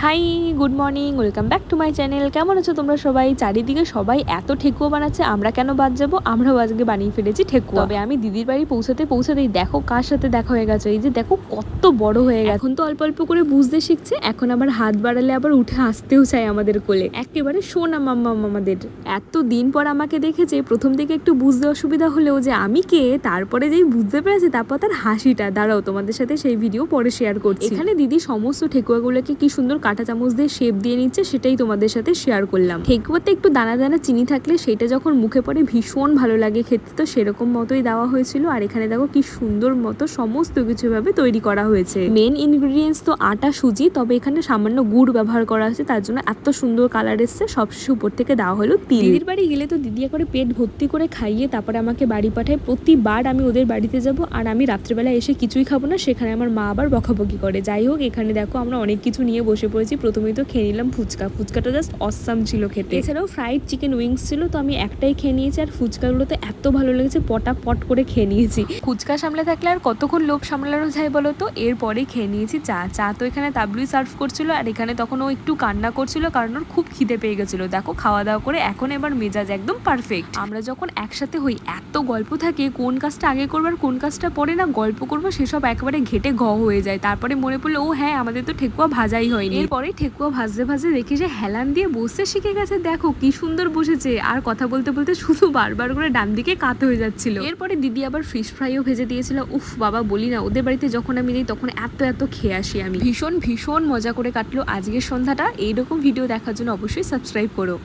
High, good morning, welcome back to my channel. কেমন আছো তোমরা সবাই? চারিদিকে সবাই এত ঠেকুয়া বানাচ্ছে, আমরা কেন বাদ যাবো? আমরাও আজকে বানিয়ে ফেলেছি ঠেকুয়া। তবে আমি দিদির বাড়ি পৌঁছাতেই দেখো কার সাথে দেখা হয়ে গেছে। এই যে দেখো কত বড় হয়ে গেছে। এখন তো অল্প অল্প করে বুঝতে শিখছে, এখন আবার হাত বাড়ালে আবার উঠে আসতেও চাই আমাদের কোলে। একেবারে সোনা মাম্মা আমাদের। এত দিন পর আমাকে দেখেছে, প্রথম থেকে একটু বুঝতে অসুবিধা হলেও যে আমি কে, তারপরে যেই বুঝতে পেরেছে, তারপর তার হাসিটা, দাঁড়াও তোমাদের সাথে সেই ভিডিও পরে শেয়ার করছি। এখানে দিদি সমস্ত ঠেকুয়াগুলোকে কি সুন্দর কাঁটা চামচ দিয়ে শেপ দিয়ে নিচ্ছে, সেটাই তোমাদের সাথে শেয়ার করলাম। ঠেকুয়াতে একটু দানা দানা চিনি থাকলে সেটা যখন মুখে পড়ে ভীষণ ভালো লাগে খেতে, তো সেরকম মতোই দেওয়া হয়েছিল। আর এখানে দেখো কি সুন্দর মতো সমস্ত কিছু ভাবে তৈরি করা হয়েছে। মেন ইনগ্রিডিয়েন্টস তো আটা সুজি, তবে এখানে সামান্য গুড় ব্যবহার করা আছে, তার জন্য এত সুন্দর কালার এসছে। সবশেষে উপর থেকে দেওয়া হলো তিল। দিদির বাড়ি গেলে তো দিদি করে পেট ভর্তি করে খাইয়ে তারপরে আমাকে বাড়ি পাঠায়। প্রতিবার আমি ওদের বাড়িতে যাব আর আমি রাত্রেবেলা এসে কিছুই খাবো না, সেখানে আমার মা আবার বকাবকি করে। যাই হোক, এখানে দেখো আমরা অনেক কিছু নিয়ে বসে পড়েছি। প্রথমেই তো খেয়ে নিলাম ফুচকাটা জাস্ট অসাম ছিল খেতে। এছাড়াও ফ্রাইড চিকেন উইংস ছিল, তো আমি একটাই খেয়ে নিয়েছি। আর ফুচকাগুলো তো এত ভালো লেগেছে, পটাপট করে খেয়ে নিয়েছি। ফুচকা সামলে থাকলে আর কতক্ষণ লোভ সামলানো যায় বলো তো। এরপরে খেয়ে নিয়েছি চা তো এখানে তাবলুই সার্ভ করছিল। আর এখানে তখন ও একটু কান্না করছিল, কারণ ওর খুব খিদে পেয়ে গেছিল। দেখো খাওয়া দাওয়া করে এখন এবার মেজাজ একদম পারফেক্ট। আমরা যখন একসাথে হই এত গল্প থাকে, কোন কাজটা আগে করবো আর কোন কাজটা পরে না গল্প করবো, সেসব একেবারে ঘেটে হয়ে যায়। তারপরে মনে পড়লো, ও হ্যাঁ, আমাদের তো ঠেকুয়া ভাজাই হয়নি। এরপরে ঠেকুয়া ভাজতে দেখি যে হেলান দিয়ে বসতে শিখে গেছে। দেখো কি সুন্দর বসেছে, আর কথা বলতে বলতে শুধু বারবার করে ডান দিকে কাত হয়ে যাচ্ছিল। এরপরে দিদি আবার ফিশ ফ্রাইও ভেজে দিয়েছিল। উফ বাবা, বলি না, ওদের বাড়িতে যখন আমি যাই তখন এত খেয়ে আসি আমি। ভীষণ মজা করে কাটলো আজকের সন্ধ্যাটা। এইরকম ভিডিও দেখার জন্য অবশ্যই সাবস্ক্রাইব করো।